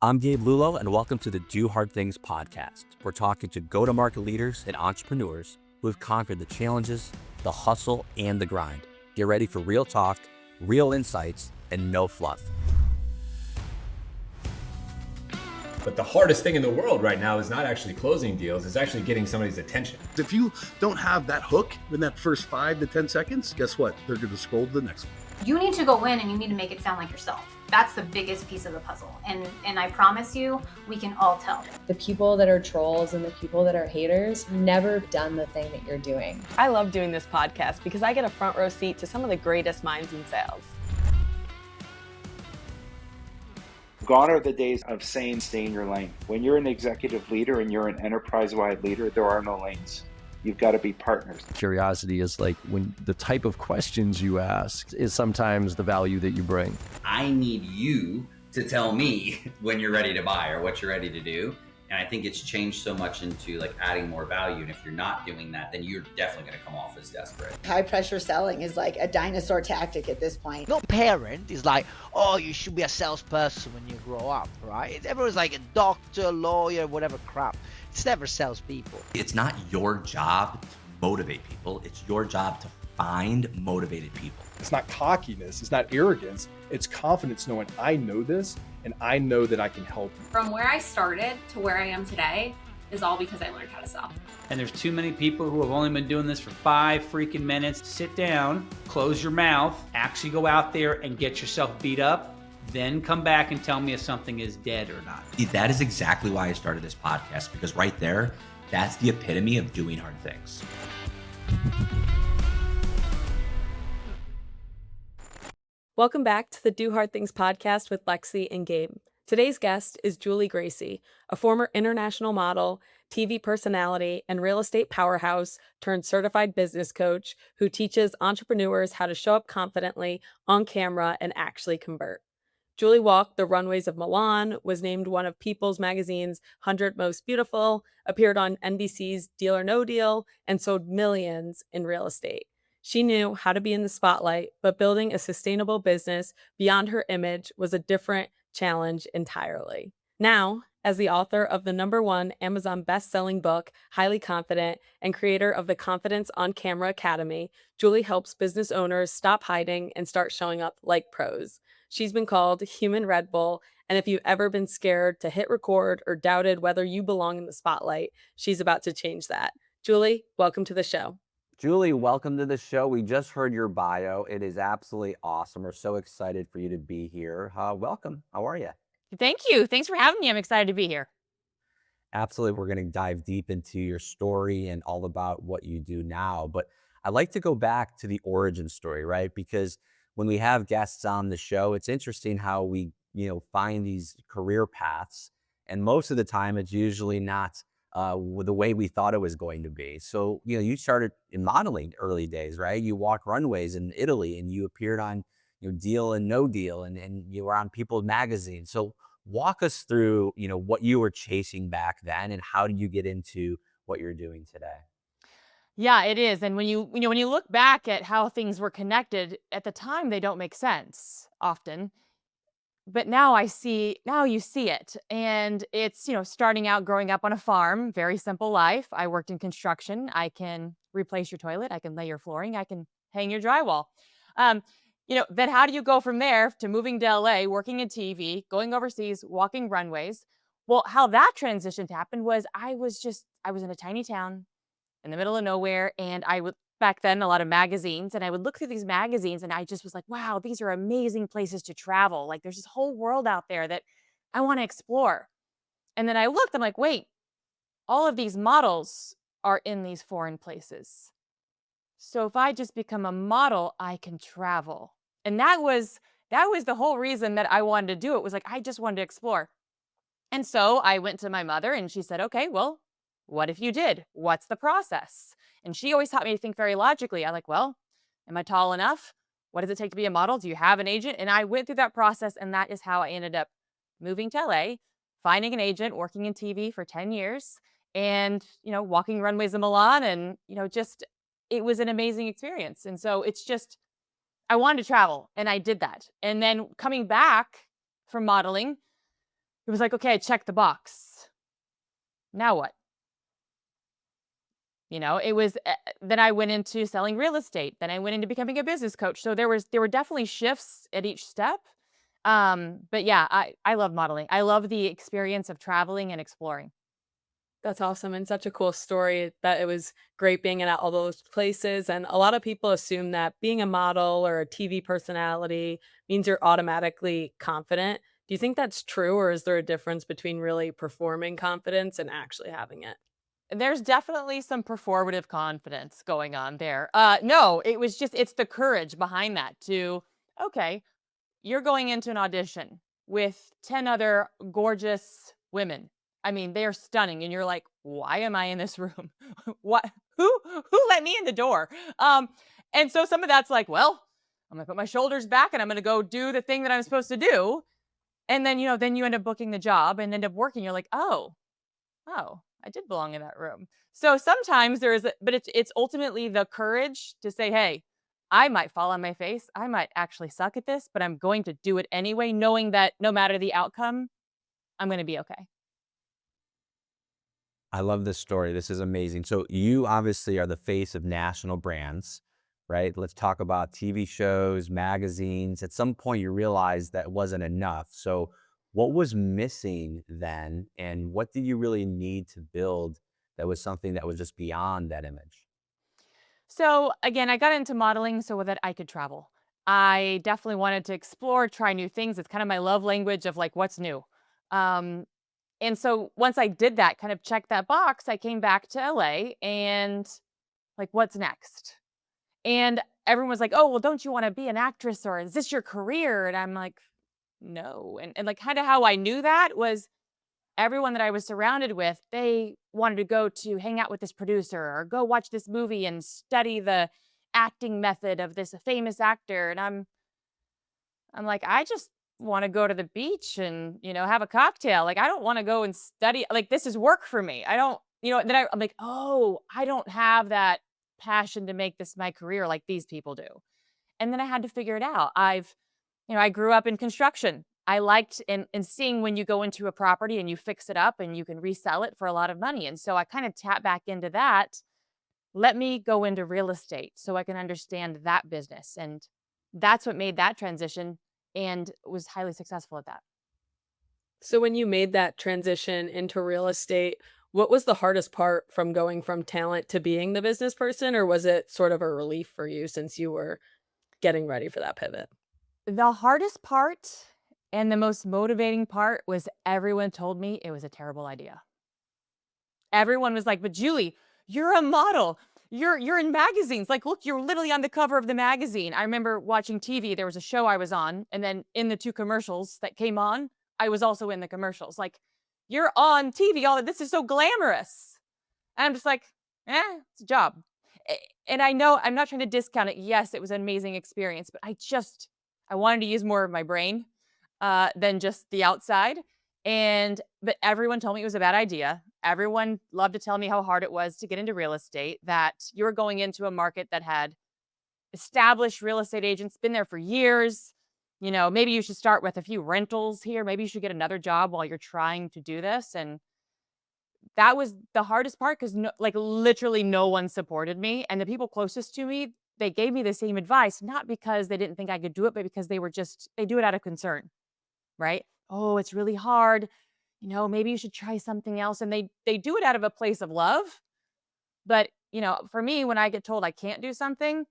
I'm Gabe Lullo, and welcome to the Do Hard Things podcast. We're talking to go-to-market leaders and entrepreneurs who have conquered the challenges, the hustle, and the grind. Get ready for real talk, real insights, and no fluff. But the hardest thing in the world right now is not actually closing deals, it's actually getting somebody's attention. If you don't have that hook in that first 5 to 10 seconds, guess what? They're going to scroll to the next one. You need to go in and you need to make it sound like yourself. That's the biggest piece of the puzzle. And I promise you, we can all tell. The people that are trolls and the people that are haters never done the thing that you're doing. I love doing this podcast because I get a front row seat to some of the greatest minds in sales. Gone are the days of saying stay in your lane. When you're an executive leader and you're an enterprise-wide leader, there are no lanes. You've got to be partners. Curiosity is like when the type of questions you ask is sometimes the value that you bring. I need you to tell me when you're ready to buy or what you're ready to do. And I think it's changed so much into like adding more value. And if you're not doing that, then you're definitely going to come off as desperate. High pressure selling is like a dinosaur tactic at this point. No parent is like, oh, you should be a salesperson when you grow up, right? Everyone's like a doctor, lawyer, whatever crap. It's never salespeople. It's not your job to motivate people. It's your job to find motivated people. It's not cockiness. It's not arrogance. It's confidence knowing I know this and I know that I can help you. From where I started to where I am today is all because I learned how to sell. And there's too many people who have only been doing this for 5 freaking minutes. Sit down, close your mouth, actually go out there and get yourself beat up. Then come back and tell me if something is dead or not. That is exactly why I started this podcast, because right there, that's the epitome of doing hard things. Welcome back to the Do Hard Things podcast with Lexi and Gabe. Today's guest is Julee Gracey, a former international model, TV personality, and real estate powerhouse turned certified business coach who teaches entrepreneurs how to show up confidently on camera and actually convert. Julee walked the runways of Milan, was named one of People's Magazine's 100 Most Beautiful, appeared on NBC's Deal or No Deal, and sold millions in real estate. She knew how to be in the spotlight, but building a sustainable business beyond her image was a different challenge entirely. Now, as the author of the #1 Amazon best-selling book, Highly Confident, and creator of the Confidence on Camera Academy, Julee helps business owners stop hiding and start showing up like pros. She's been called Human Red Bull, and if you've ever been scared to hit record or doubted whether you belong in the spotlight, she's about to change that. Julee, welcome to the show. Julee, welcome to the show. We just heard your bio. It is absolutely awesome. We're so excited for you to be here. Welcome. How are you? Thank you. Thanks for having me. I'm excited to be here. Absolutely. We're going to dive deep into your story and all about what you do now. But I'd like to go back to the origin story, right? Because when we have guests on the show, it's interesting how we, find these career paths. And most of the time, it's usually not the way we thought it was going to be. So, you started in modeling early days, right? You walked runways in Italy and you appeared on Deal and No Deal and you were on People's Magazine. So walk us through, what you were chasing back then and how did you get into what you're doing today? Yeah, it is. And when you look back at how things were connected at the time, they don't make sense often. But now you see it. And it's, starting out growing up on a farm, very simple life. I worked in construction. I can replace your toilet. I can lay your flooring. I can hang your drywall. Then how do you go from there to moving to LA, working in TV, going overseas, walking runways? Well, how that transition happened was I was in a tiny town in the middle of nowhere. And I would, back then, a lot of magazines, and I would look through these magazines and I just was like, wow, these are amazing places to travel. Like there's this whole world out there that I want to explore. And then I looked, I'm like, wait, all of these models are in these foreign places. So if I just become a model, I can travel. And that was the whole reason that I wanted to do it, was like, I just wanted to explore. And so I went to my mother and she said, okay, well, what if you did? What's the process? And she always taught me to think very logically. I'm like, well, am I tall enough? What does it take to be a model? Do you have an agent? And I went through that process, and that is how I ended up moving to LA, finding an agent, working in TV for 10 years, and, walking runways in Milan. And, it was an amazing experience. And so it's just, I wanted to travel, and I did that. And then coming back from modeling, it was like, okay, I checked the box. Now what? It was then I went into selling real estate. Then I went into becoming a business coach. So there were definitely shifts at each step. But yeah, I love modeling. I love the experience of traveling and exploring. That's awesome and such a cool story that it was great being in all those places. And a lot of people assume that being a model or a TV personality means you're automatically confident. Do you think that's true, or is there a difference between really performing confidence and actually having it? There's definitely some performative confidence going on there. No, it's the courage behind that to, okay, you're going into an audition with 10 other gorgeous women. I mean, they are stunning. And you're like, why am I in this room? what, who let me in the door? And so some of that's like, well, I'm gonna put my shoulders back and I'm gonna go do the thing that I'm supposed to do. And then, then you end up booking the job and end up working. You're like, oh, I did belong in that room. So sometimes but it's ultimately the courage to say, hey, I might fall on my face. I might actually suck at this, but I'm going to do it anyway, knowing that no matter the outcome, I'm going to be okay. I love this story. This is amazing. So you obviously are the face of national brands, right? Let's talk about TV shows, magazines. At some point you realized that wasn't enough. So what was missing then, and what did you really need to build that was something that was just beyond that image? So again, I got into modeling so that I could travel. I definitely wanted to explore, try new things. It's kind of my love language of like what's new. Um, and so once I did that, kind of checked that box, I came back to LA and like, what's next? And everyone was like, oh, well, don't you want to be an actress, or is this your career? And I'm like, no. And like kind of how I knew that was everyone that I was surrounded with, they wanted to go to hang out with this producer or go watch this movie and study the acting method of this famous actor. And I'm like, I just want to go to the beach and, have a cocktail. Like, I don't want to go and study. Like, this is work for me. I don't, then I'm like, oh, I don't have that passion to make this my career like these people do. And then I had to figure it out. I grew up in construction. I liked and seeing when you go into a property and you fix it up and you can resell it for a lot of money. And so I kind of tap back into that. Let me go into real estate so I can understand that business. And that's what made that transition and was highly successful at that. So when you made that transition into real estate, what was the hardest part from going from talent to being the business person, or was it sort of a relief for you since you were getting ready for that pivot? The hardest part and the most motivating part was everyone told me it was a terrible idea. Everyone was like, but Julie, you're a model. You're in magazines. Like, look, you're literally on the cover of the magazine. I remember watching TV. There was a show I was on, and then in the 2 commercials that came on, I was also in the commercials. Like, you're on TV. All this is so glamorous. And I'm just like, it's a job. And I know I'm not trying to discount it. Yes, it was an amazing experience, but I wanted to use more of my brain than just the outside. But everyone told me it was a bad idea. Everyone loved to tell me how hard it was to get into real estate, that you were going into a market that had established real estate agents, been there for years. Maybe you should start with a few rentals here. Maybe you should get another job while you're trying to do this. And that was the hardest part because literally no one supported me. And the people closest to me, they gave me the same advice, not because they didn't think I could do it, but because they do it out of concern, right? Oh, it's really hard. Maybe you should try something else. And they do it out of a place of love. But, for me, when I get told I can't do something,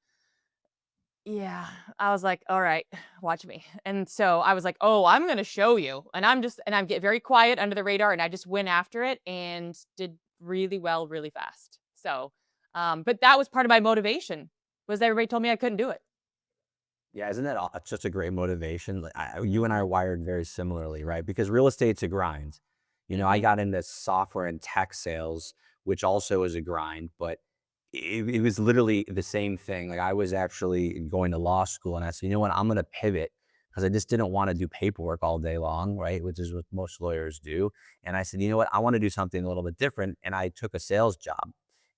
yeah, I was like, all right, watch me. And so I was like, oh, I'm going to show you. And I get very quiet under the radar. And I just went after it and did really well, really fast. So, but that was part of my motivation was everybody told me I couldn't do it. Yeah, isn't that such a great motivation? You and I are wired very similarly, right? Because real estate's a grind. I got into software and tech sales, which also is a grind, but it was literally the same thing. Like I was actually going to law school, and I said, you know what, I'm going to pivot because I just didn't want to do paperwork all day long, right? Which is what most lawyers do. And I said, you know what, I want to do something a little bit different. And I took a sales job.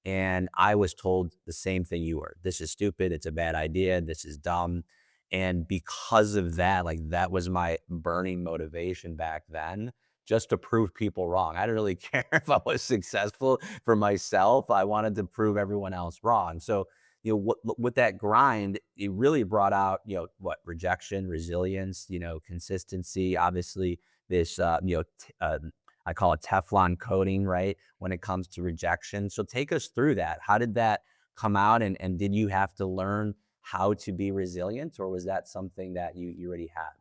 And I was told the same thing you were. This is stupid. It's a bad idea. This is dumb. And because of that, like that was my burning motivation back then just to prove people wrong. I didn't really care if I was successful for myself. I wanted to prove everyone else wrong. So, with that grind, it really brought out, what, rejection, resilience, consistency, obviously this, I call it Teflon coating, right? When it comes to rejection. So take us through that. How did that come out? And did you have to learn how to be resilient, or was that something that you already had?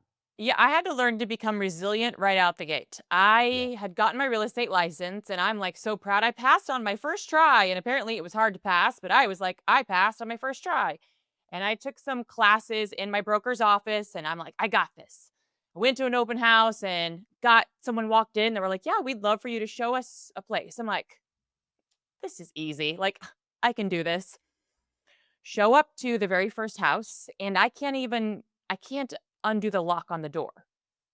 Yeah, I had to learn to become resilient right out the gate. I had gotten my real estate license and I'm like so proud. I passed on my first try, and apparently it was hard to pass, but I was like, I passed on my first try. And I took some classes in my broker's office and I'm like, I got this. I went to an open house and got someone walked in. They were like, yeah, we'd love for you to show us a place. I'm like, this is easy. Like, I can do this. Show up to the very first house, and I can't undo the lock on the door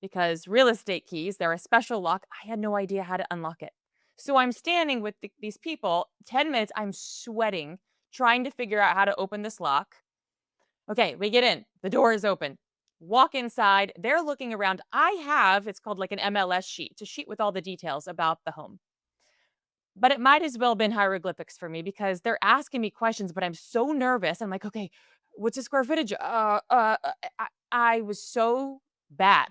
because real estate keys, they're a special lock. I had no idea how to unlock it. So I'm standing with these people, 10 minutes, I'm sweating, trying to figure out how to open this lock. Okay, we get in. The door is open. Walk inside. They're looking around. It's called like an MLS sheet. It's a sheet with all the details about the home. But it might as well have been hieroglyphics for me because they're asking me questions, but I'm so nervous. I'm like, okay, what's the square footage? I was so bad.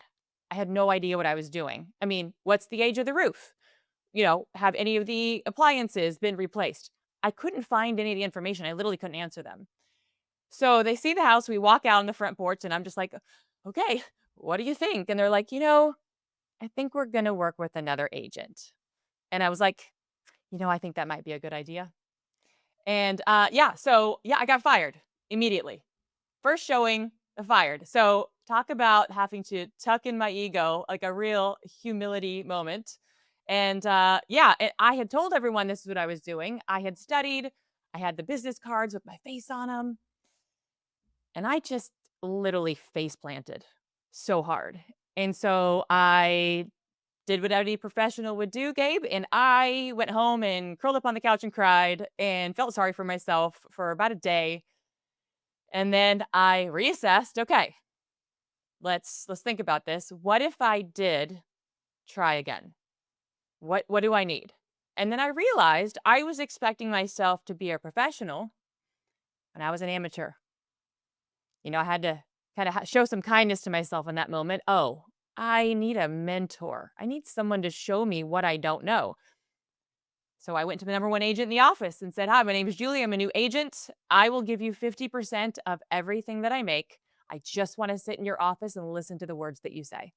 I had no idea what I was doing. I mean, what's the age of the roof? Have any of the appliances been replaced? I couldn't find any of the information. I literally couldn't answer them. So they see the house. We walk out on the front porch, and I'm just like, okay, what do you think? And they're like, I think we're going to work with another agent. And I was like, I think that might be a good idea. And I got fired immediately. First showing, fired. So talk about having to tuck in my ego, like a real humility moment. And I had told everyone this is what I was doing. I had studied. I had the business cards with my face on them. And I just literally face planted so hard. And so I did what any professional would do, Gabe, and I went home and curled up on the couch and cried and felt sorry for myself for about a day. And then I reassessed, okay, let's think about this. What if I did try again? What do I need? And then I realized I was expecting myself to be a professional and I was an amateur. I had to kind of show some kindness to myself in that moment. Oh, I need a mentor. I need someone to show me what I don't know. So I went to the number one agent in the office and said, hi, my name is Julie. I'm a new agent. I will give you 50% of everything that I make. I just want to sit in your office and listen to the words that you say.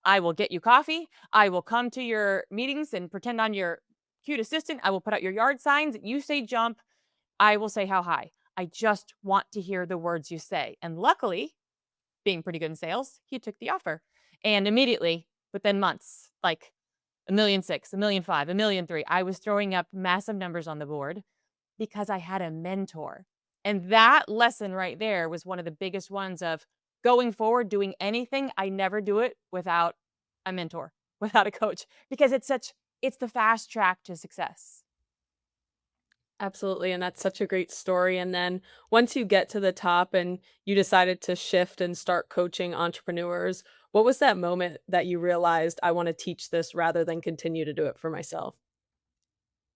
I will get you coffee. I will come to your meetings and pretend I'm your cute assistant. I will put out your yard signs. You say jump. I will say how high. I just want to hear the words you say. And luckily, being pretty good in sales, he took the offer. And immediately, within months, like 1,600,000, 1,500,000, 1,300,000, I was throwing up massive numbers on the board because I had a mentor. And that lesson right there was one of the biggest ones of going forward, doing anything. I never do it without a mentor, without a coach, because it's the fast track to success. Absolutely. And that's such a great story. And then once you get to the top and you decided to shift and start coaching entrepreneurs, what was that moment that you realized I want to teach this rather than continue to do it for myself?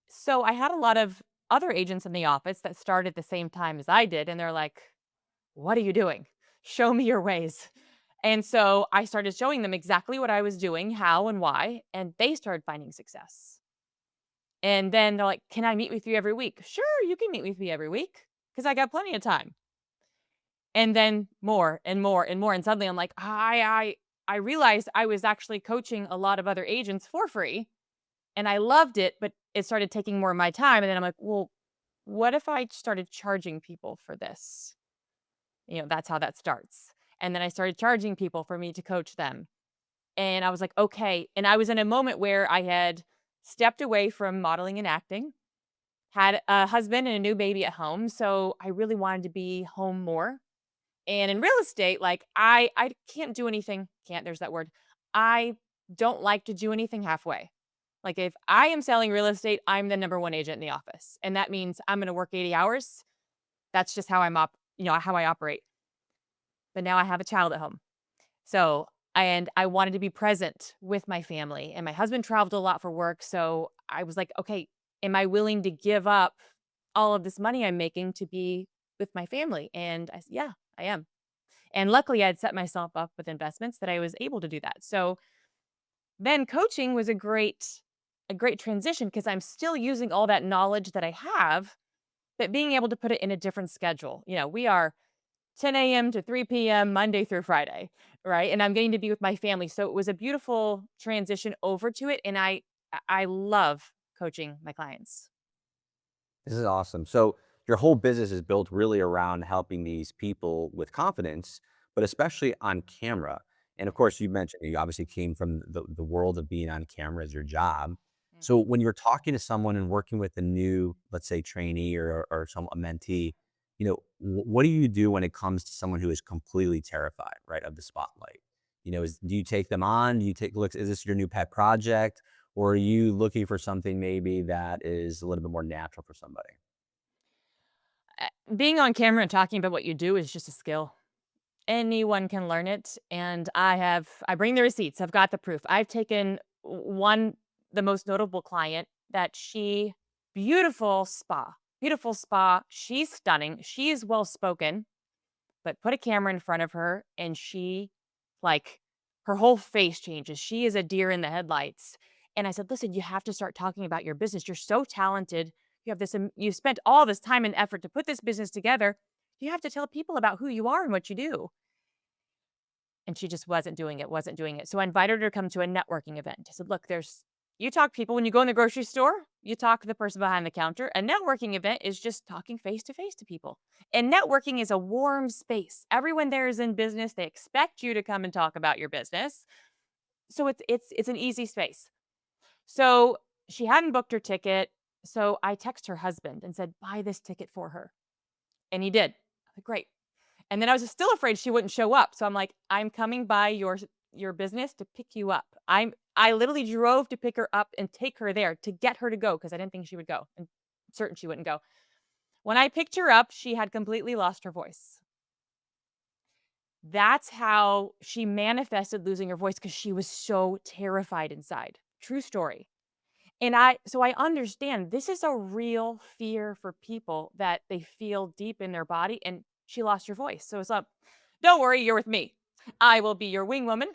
So I had a lot of other agents in the office that started at the same time as I did. And they're like, what are you doing? Show me your ways. And so I started showing them exactly what I was doing, how and why. And they started finding success. And then they're like, can I meet with you every week? Sure, you can meet with me every week because I got plenty of time. And then more and more and more. And suddenly I'm like, I realized I was actually coaching a lot of other agents for free. And I loved it, but it started taking more of my time. And then I'm like, well, what if I started charging people for this? That's how that starts. And then I started charging people for me to coach them. And I was like, okay. And I was in a moment where I had stepped away from modeling and acting, had a husband and a new baby at home. So I really wanted to be home more. And in real estate, like I can't do anything. There's that word. I don't like to do anything halfway. Like if I am selling real estate, I'm the number one agent in the office. And that means I'm going to work 80 hours. That's just how how I operate. But now I have a child at home. So and I wanted to be present with my family. And my husband traveled a lot for work. So I was like, okay, am I willing to give up all of this money I'm making to be with my family? And I said, yeah, I am. And luckily, I'd set myself up with investments that I was able to do that. So then coaching was a great transition because I'm still using all that knowledge that I have, but being able to put it in a different schedule. We are 10 a.m. to 3 p.m. Monday through Friday, right? And I'm getting to be with my family. So it was a beautiful transition over to it. And I love coaching my clients. This is awesome. So your whole business is built really around helping these people with confidence, but especially on camera. And of course, you mentioned you obviously came from the world of being on camera as your job. So when you're talking to someone and working with a new, let's say, trainee or a mentee, what do you do when it comes to someone who is completely terrified, right, of the spotlight? Do you take them on? Do you take look? Is this your new pet project? Or are you looking for something maybe that is a little bit more natural for somebody? Being on camera and talking about what you do is just a skill. Anyone can learn it. And I bring the receipts. I've got the proof. I've taken the most notable client that beautiful spa. She's stunning. She's well spoken, but put a camera in front of her and like, her whole face changes. She is a deer in the headlights. And I said, listen, you have to start talking about your business. You're so talented. You have this, you've spent all this time and effort to put this business together. You have to tell people about who you are and what you do. And she just wasn't doing it. So I invited her to come to a networking event. I said, look, you talk to people when you go in the grocery store, you talk to the person behind the counter. A networking event is just talking face to face to people. And networking is a warm space. Everyone there is in business. They expect you to come and talk about your business. So it's an easy space. So she hadn't booked her ticket. So I text her husband and said, buy this ticket for her. And he did. I said, great. And then I was still afraid she wouldn't show up. So I'm like, I'm coming by your business to pick you up. I literally drove to pick her up and take her there to get her to go because I didn't think she would go. And certain she wouldn't go. When I picked her up, she had completely lost her voice. That's how she manifested losing her voice because she was so terrified inside. True story. So I understand this is a real fear for people that they feel deep in their body, and she lost her voice. So it's up. Don't worry, you're with me. I will be your wing woman.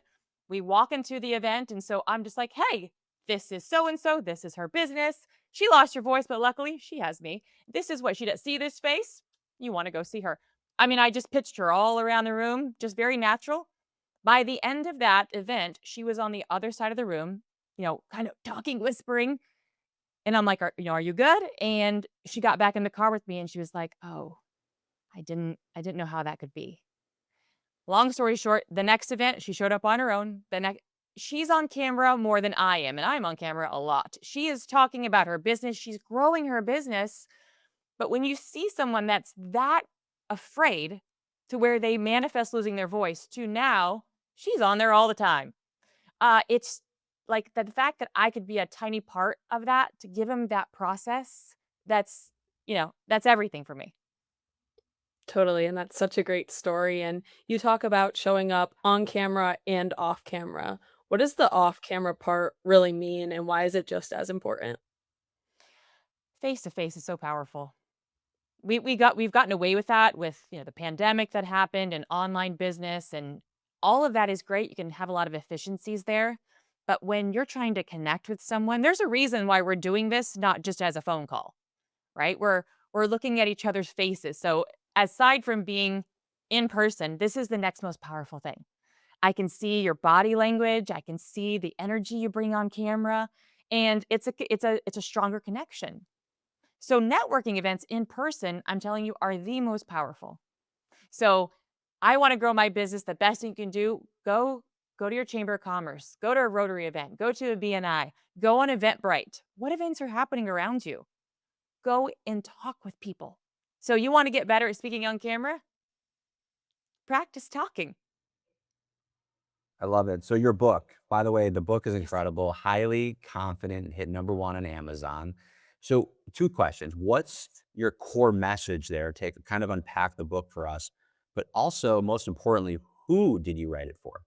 We walk into the event, and so I'm just like, hey, this is so and so. This is her business. She lost her voice, but luckily she has me. This is what she does. See this face? You want to go see her. I mean, I just pitched her all around the room, just very natural. By the end of that event, she was on the other side of the room, kind of talking, whispering. And I'm like, are you good? And she got back in the car with me and she was like, oh, I didn't know how that could be. Long story short, the next event, she showed up on her own. She's on camera more than I am, and I'm on camera a lot. She is talking about her business. She's growing her business. But when you see someone that's that afraid to where they manifest losing their voice to now, she's on there all the time. It's like the fact that I could be a tiny part of that to give him that process, that's everything for me. Totally. And that's such a great story. And you talk about showing up on camera and off camera. What does the off camera part really mean? And why is it just as important? Face to face is so powerful. We've gotten away with that with the pandemic that happened and online business, and all of that is great. You can have a lot of efficiencies there. But when you're trying to connect with someone, there's a reason why we're doing this, not just as a phone call, right? We're looking at each other's faces. So aside from being in person, this is the next most powerful thing. I can see your body language. I can see the energy you bring on camera, and it's a stronger connection. So networking events in person, I'm telling you, are the most powerful. So I want to grow my business. The best thing you can do, go to your Chamber of Commerce, go to a Rotary event, go to a BNI, go on Eventbrite. What events are happening around you? Go and talk with people. So you want to get better at speaking on camera? Practice talking. I love it. So your book, by the way, the book is incredible, highly confident, hit #1 on Amazon. So 2 questions. What's your core message there? Take kind of unpack the book for us, but also most importantly, who did you write it for?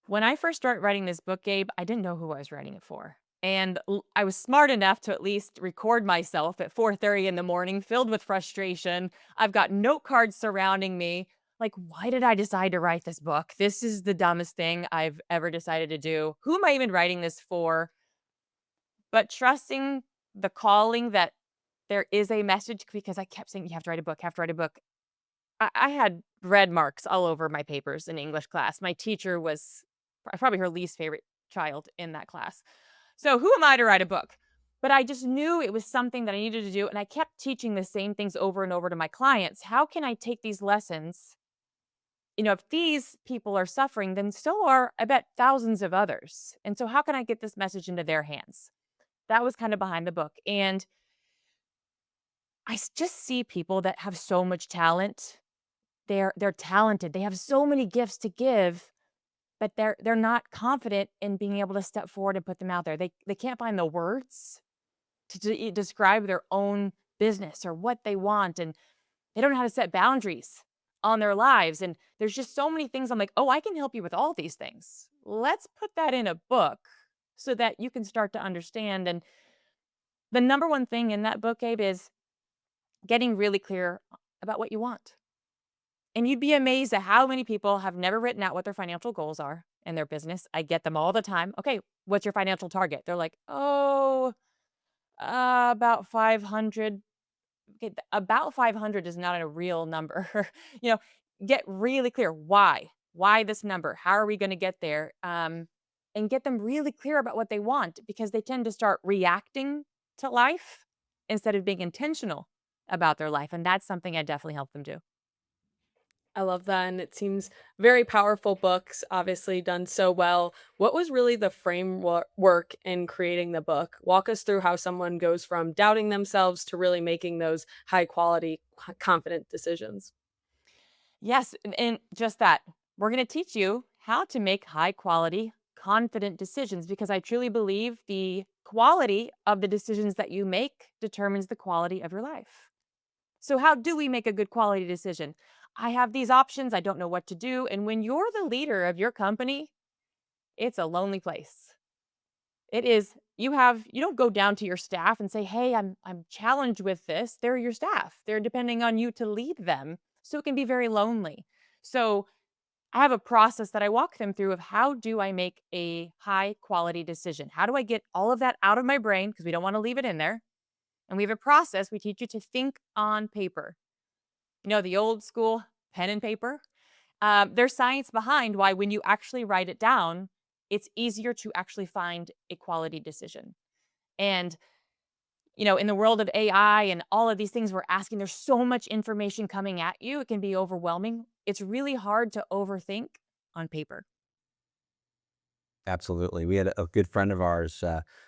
When I first started writing this book, Gabe, I didn't know who I was writing it for. And I was smart enough to at least record myself at 4:30 in the morning, filled with frustration. I've got note cards surrounding me. Like, why did I decide to write this book? This is the dumbest thing I've ever decided to do. Who am I even writing this for? But trusting the calling that there is a message, because I kept saying, you have to write a book, have to write a book. I had red marks all over my papers in English class. My teacher was probably her least favorite child in that class. So who am I to write a book? But I just knew it was something that I needed to do. And I kept teaching the same things over and over to my clients. How can I take these lessons? If these people are suffering, then so are, I bet, thousands of others. And so how can I get this message into their hands? That was kind of behind the book. And just see people that have so much talent. They're talented. They have so many gifts to give, but they're not confident in being able to step forward and put them out there. They can't find the words to describe their own business or what they want, and they don't know how to set boundaries on their lives. And there's just so many things. I'm like, oh, I can help you with all these things. Let's put that in a book so that you can start to understand. And the number one thing in that book, Gabe, is getting really clear about what you want. And you'd be amazed at how many people have never written out what their financial goals are in their business. I get them all the time. Okay, what's your financial target? They're like, oh, about 500. Okay, about 500 is not a real number. you know, get really clear. Why? Why this number? How are we going to get there? And get them really clear about what they want, because they tend to start reacting to life instead of being intentional about their life. And that's something I definitely help them do. I love that. And it seems very powerful books, obviously done so well. What was really the framework in creating the book? Walk us through how someone goes from doubting themselves to really making those high quality, confident decisions. Yes. And just that, we're going to teach you how to make high quality, confident decisions, because I truly believe the quality of the decisions that you make determines the quality of your life. So how do we make a good quality decision? I have these options. I don't know what to do. And when you're the leader of your company, it's a lonely place. It is. You don't go down to your staff and say, "Hey, I'm challenged with this." They're your staff. They're depending on you to lead them. So it can be very lonely. So I have a process that I walk them through of how do I make a high quality decision? How do I get all of that out of my brain, because we don't want to leave it in there? And we have a process. We teach you to think on paper. The old school pen and paper. There's science behind why when you actually write it down, it's easier to actually find a quality decision. And, in the world of AI and all of these things we're asking, there's so much information coming at you. It can be overwhelming. It's really hard to overthink on paper. Absolutely. We had a good friend of ours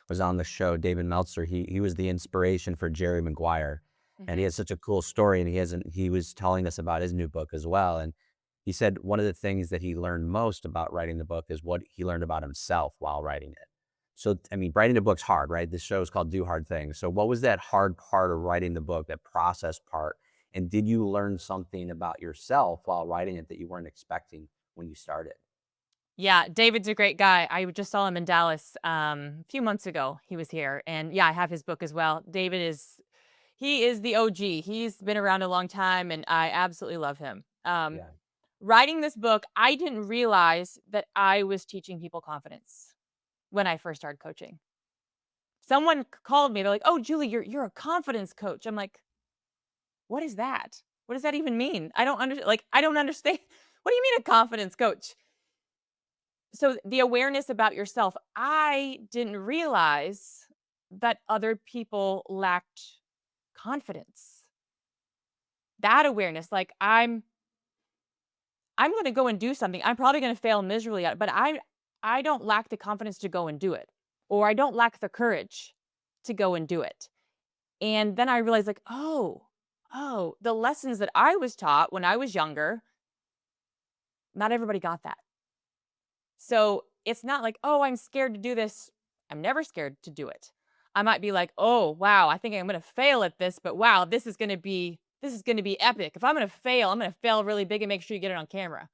was on the show, David Meltzer. He was the inspiration for Jerry Maguire, and he has such a cool story. And he was telling us about his new book as well. And he said one of the things that he learned most about writing the book is what he learned about himself while writing it. So, I mean, writing a book's hard, right? This show is called Do Hard Things. So what was that hard part of writing the book, that process part? And did you learn something about yourself while writing it that you weren't expecting when you started? Yeah, David's a great guy. I just saw him in Dallas a few months ago. He was here. And yeah, I have his book as well. He is the OG. He's been around a long time, and I absolutely love him. Yeah. Writing this book, I didn't realize that I was teaching people confidence when I first started coaching. Someone called me. They're like, "Oh, Julie, you're a confidence coach." I'm like, "What is that? What does that even mean? I don't understand. I don't understand. What do you mean a confidence coach?" So the awareness about yourself, I didn't realize that other people lacked confidence. That awareness, like I'm going to go and do something. I'm probably going to fail miserably at it, but I don't lack the confidence to go and do it, or I don't lack the courage to go and do it. And then I realized, like, oh, the lessons that I was taught when I was younger, not everybody got that. So it's not like, oh, I'm scared to do this. I'm never scared to do it. I might be like, oh, wow, I think I'm going to fail at this, but wow, this is going to be epic. If I'm going to fail, I'm going to fail really big and make sure you get it on camera,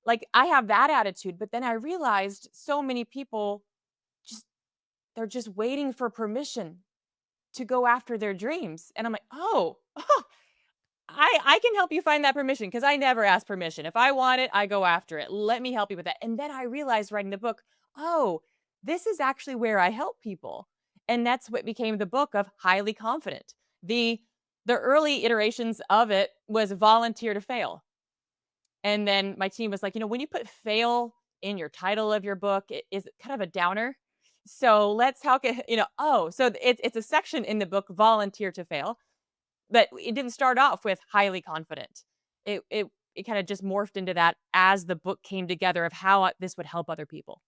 Like I have that attitude, but then I realized so many people just they're just waiting for permission to go after their dreams. And I'm like, "Oh, I can help you find that permission because I never ask permission. If I want it, I go after it. Let me help you with that." And then I realized writing the book, oh, this is actually where I help people. And that's what became the book of Highly Confident. The early iterations of it was volunteer to fail. And then my team was like, when you put fail in your title of your book, it is kind of a downer. So let's talk, so it's a section in the book, volunteer to fail, but it didn't start off with highly confident. It kind of just morphed into that as the book came together of how this would help other people.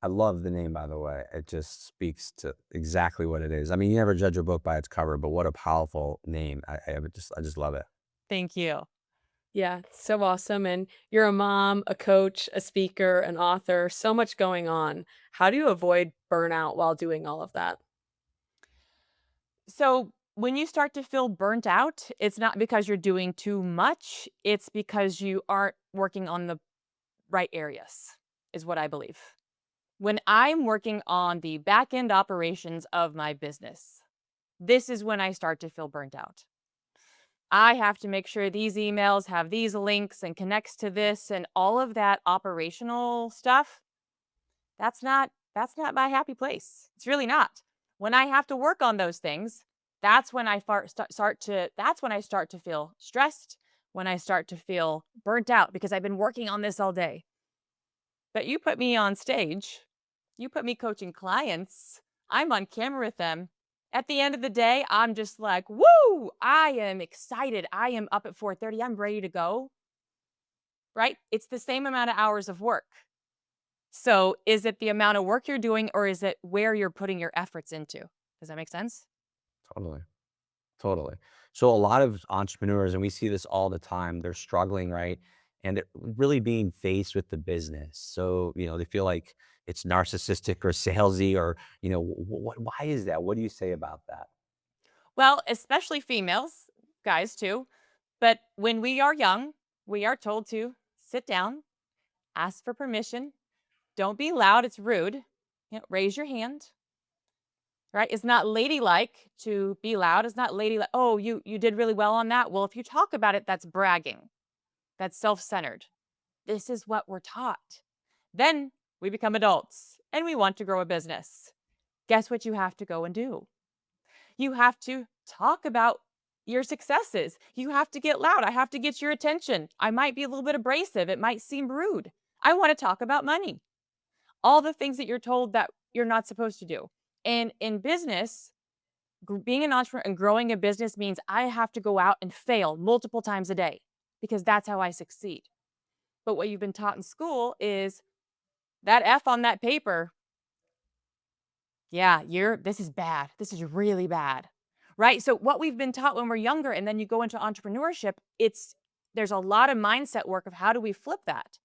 I love the name, by the way. It just speaks to exactly what it is. I mean, you never judge a book by its cover, but what a powerful name. I just love it. Thank you. Yeah, so awesome. And you're a mom, a coach, a speaker, an author, so much going on. How do you avoid burnout while doing all of that? So when you start to feel burnt out, it's not because you're doing too much. It's because you aren't working on the right areas, is what I believe. When I'm working on the back end operations of my business, this is when I start to feel burnt out. I have to make sure these emails have these links and connects to this and all of that operational stuff. That's not my happy place. It's really not. When I have to work on those things, that's when I start to feel stressed, when I start to feel burnt out because I've been working on this all day. But you put me on stage, you put me coaching clients, I'm on camera with them. At the end of the day, I'm just like, woo, I am excited. I am up at 4:30. I'm ready to go. Right? It's the same amount of hours of work. So is it the amount of work you're doing or is it where you're putting your efforts into? Does that make sense? Totally. Totally. So a lot of entrepreneurs, and we see this all the time, they're struggling, right? And they're really being faced with the business. So, they feel like it's narcissistic or salesy or, why is that? What do you say about that? Well, especially females, guys too. But when we are young, we are told to sit down, ask for permission. Don't be loud. It's rude. Raise your hand. Right? It's not ladylike to be loud. It's not ladylike. Oh, you did really well on that. Well, if you talk about it, that's bragging. That's self-centered. This is what we're taught. Then we become adults and we want to grow a business. Guess what you have to go and do? You have to talk about your successes. You have to get loud. I have to get your attention. I might be a little bit abrasive. It might seem rude. I want to talk about money. All the things that you're told that you're not supposed to do. And in business, being an entrepreneur and growing a business means I have to go out and fail multiple times a day because that's how I succeed. But what you've been taught in school is that F on that paper. Yeah, this is bad. This is really bad. Right? So what we've been taught when we're younger and then you go into entrepreneurship, there's a lot of mindset work of how do we flip that?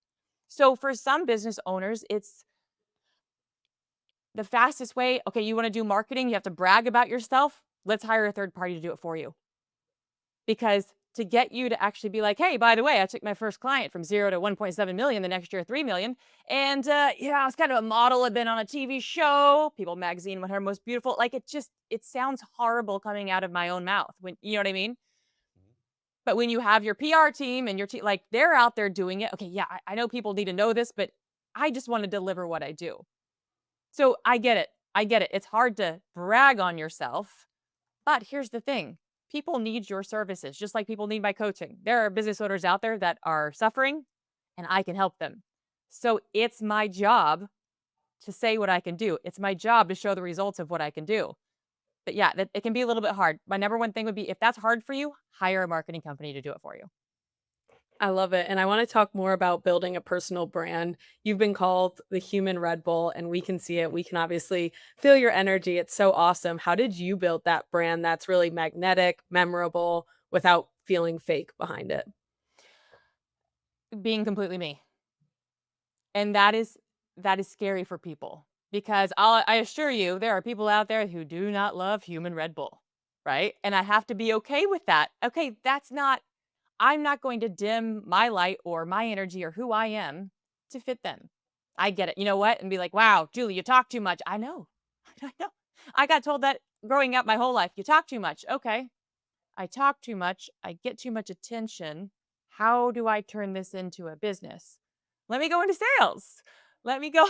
So for some business owners, it's the fastest way. Okay, you want to do marketing, you have to brag about yourself. Let's hire a third party to do it for you. Because to get you to actually be like, hey, by the way, I took my first client from 0 to 1.7 million, the next year 3 million. And I was kind of a model, I'd been on a TV show, People magazine, when her most beautiful. Like it sounds horrible coming out of my own mouth. When you know what I mean? But when you have your PR team and your team, like they're out there doing it. Okay, yeah, I know people need to know this, but I just want to deliver what I do. So I get it. I get it. It's hard to brag on yourself. But here's the thing. People need your services, just like people need my coaching. There are business owners out there that are suffering, and I can help them. So it's my job to say what I can do. It's my job to show the results of what I can do. But yeah, it can be a little bit hard. My number one thing would be, if that's hard for you, hire a marketing company to do it for you. I love it. And I want to talk more about building a personal brand. You've been called the human Red Bull, and we can see it. We can obviously feel your energy. It's so awesome. How did you build that brand that's really magnetic, memorable, without feeling fake behind it? Being completely me. And that is scary for people because I assure you, there are people out there who do not love human Red Bull, right? And I have to be okay with that. Okay, I'm not going to dim my light or my energy or who I am to fit them. I get it. You know what? And be like, wow, Julie, you talk too much. I know. I know. I got told that growing up my whole life. You talk too much. Okay. I talk too much. I get too much attention. How do I turn this into a business? Let me go into sales. Let me go,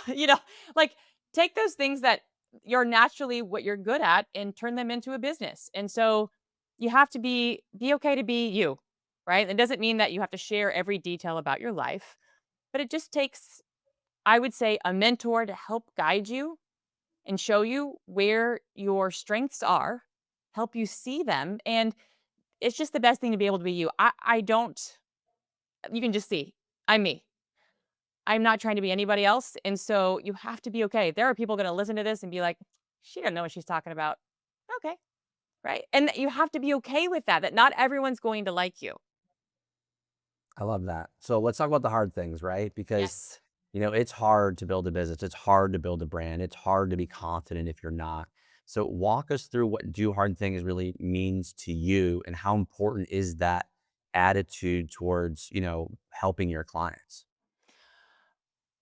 like take those things that you're naturally what you're good at and turn them into a business. And so you have to be okay to be you, right? It doesn't mean that you have to share every detail about your life, but it just takes, I would say, a mentor to help guide you and show you where your strengths are, help you see them. And it's just the best thing to be able to be you. I don't, you can just see, I'm me. I'm not trying to be anybody else. And so you have to be okay. There are people going to listen to this and be like, she doesn't know what she's talking about. Okay. Right. And you have to be okay with that, that not everyone's going to like you. I love that. So let's talk about the hard things, right? Because, Yes. it's hard to build a business. It's hard to build a brand. It's hard to be confident if you're not. So walk us through what do hard things really means to you and how important is that attitude towards, helping your clients?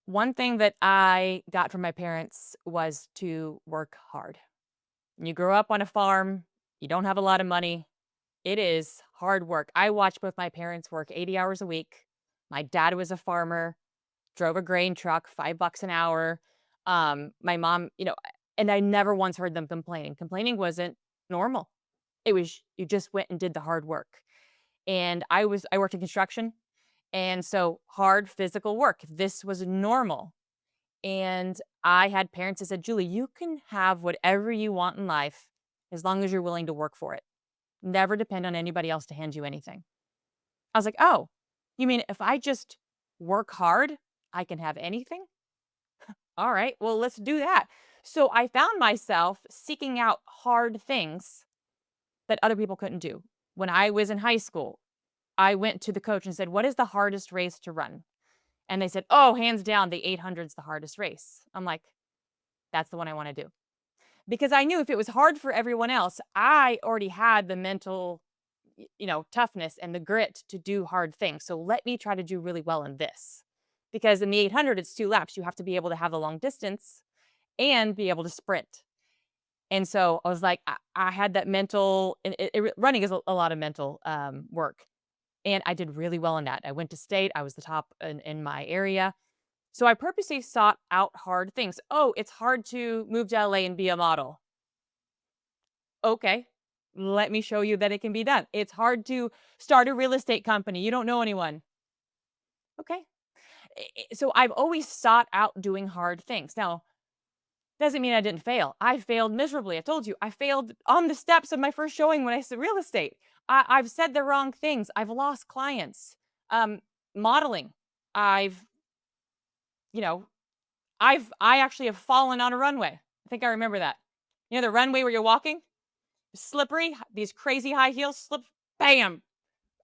One thing that I got from my parents was to work hard. You grow up on a farm, you don't have a lot of money. It is hard work. I watched both my parents work 80 hours a week. My dad was a farmer, drove a grain truck, $5 an hour. My mom, and I never once heard them complaining. Complaining wasn't normal. It was you just went and did the hard work. And I worked in construction, and so hard physical work. This was normal. And I had parents that said, Julie, you can have whatever you want in life as long as you're willing to work for it. Never depend on anybody else to hand you anything. I was like, oh, you mean if I just work hard, I can have anything? All right, well, let's do that. So I found myself seeking out hard things that other people couldn't do. When I was in high school, I went to the coach and said, what is the hardest race to run? And they said, oh, hands down, the 800's the hardest race. I'm like, that's the one I want to do. Because I knew if it was hard for everyone else, I already had the mental, toughness and the grit to do hard things. So let me try to do really well in this. Because in the 800, it's 2 laps. You have to be able to have the long distance and be able to sprint. And so I was like, I had that mental, and running is a lot of mental work. And I did really well in that. I went to state. I was the top in my area. So I purposely sought out hard things. Oh, it's hard to move to LA and be a model. Okay, let me show you that it can be done. It's hard to start a real estate company. You don't know anyone. Okay. So I've always sought out doing hard things. Now, doesn't mean I didn't fail. I failed miserably. I told you, I failed on the steps of my first showing when I said real estate. I've said the wrong things. I've lost clients. Modeling. I've, you know, I actually have fallen on a runway. I think I remember that. The runway where you're walking, slippery, these crazy high heels, slip, bam.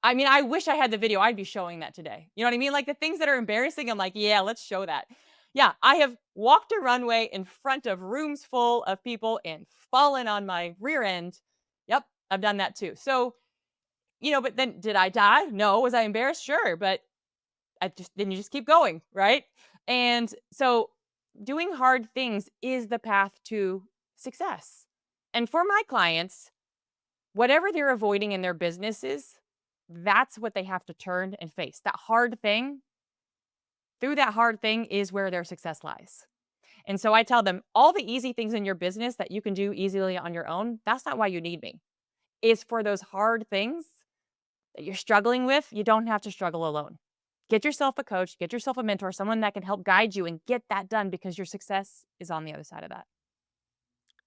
I mean, I wish I had the video. I'd be showing that today. You know what I mean? Like the things that are embarrassing, I'm like, yeah, let's show that. Yeah, I have walked a runway in front of rooms full of people and fallen on my rear end. Yep, I've done that too. So, but then did I die? No. Was I embarrassed? Sure. But then you just keep going, right? And so doing hard things is the path to success. And for my clients, whatever they're avoiding in their businesses, that's what they have to turn and face. That hard thing, through that hard thing is where their success lies. And so I tell them all the easy things in your business that you can do easily on your own, that's not why you need me. It's for those hard things that you're struggling with, you don't have to struggle alone. Get yourself a coach, get yourself a mentor, someone that can help guide you and get that done because your success is on the other side of that.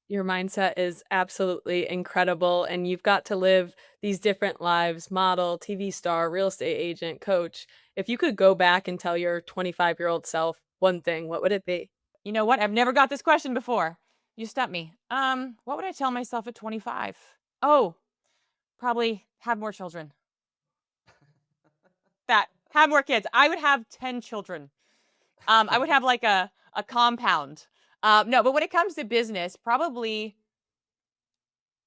Your mindset is absolutely incredible, and you've got to live these different lives: model, TV star, real estate agent, coach. If you could go back and tell your 25-year-old self one thing, what would it be? You know what? I've never got this question before. You stumped me. What would I tell myself at 25? Oh, probably have more children. Have more kids. I would have 10 children. I would have like a compound. No, but when it comes to business, probably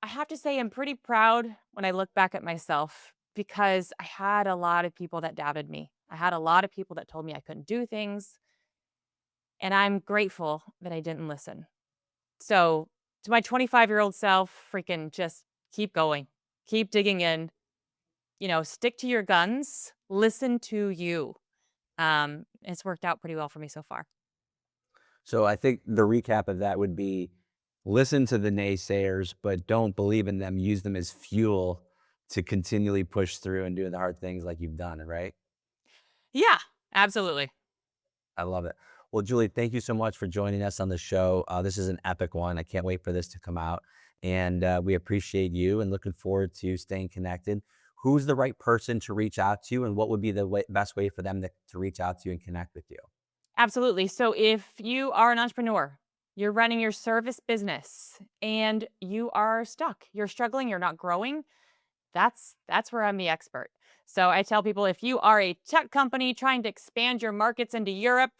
I have to say I'm pretty proud when I look back at myself because I had a lot of people that doubted me. I had a lot of people that told me I couldn't do things. And I'm grateful that I didn't listen. So, to my 25-year-old self, freaking just keep going, keep digging in, stick to your guns, listen to you. It's worked out pretty well for me so far. So I think the recap of that would be listen to the naysayers, but don't believe in them. Use them as fuel to continually push through and do the hard things like you've done, right? Yeah, absolutely. I love it. Well, Julie, thank you so much for joining us on the show. This is an epic one. I can't wait for this to come out. And we appreciate you and looking forward to staying connected. Who's the right person to reach out to, and what would be the best way for them to reach out to you and connect with you? Absolutely. So if you are an entrepreneur, you're running your service business and you are stuck, you're struggling, you're not growing, that's where I'm the expert. So I tell people, if you are a tech company trying to expand your markets into Europe,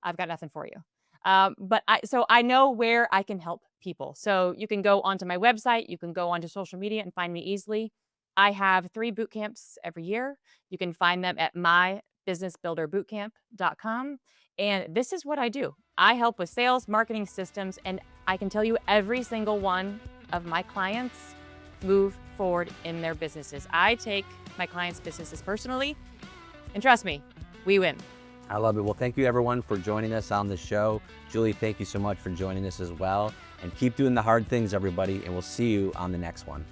I've got nothing for you. But I know where I can help people. So you can go onto my website, you can go onto social media and find me easily. I have 3 boot camps every year. You can find them at mybusinessbuilderbootcamp.com. And this is what I do. I help with sales, marketing systems, and I can tell you every single one of my clients move forward in their businesses. I take my clients' businesses personally, and trust me, we win. I love it. Well, thank you everyone for joining us on the show. Julie, thank you so much for joining us as well. And keep doing the hard things, everybody, and we'll see you on the next one.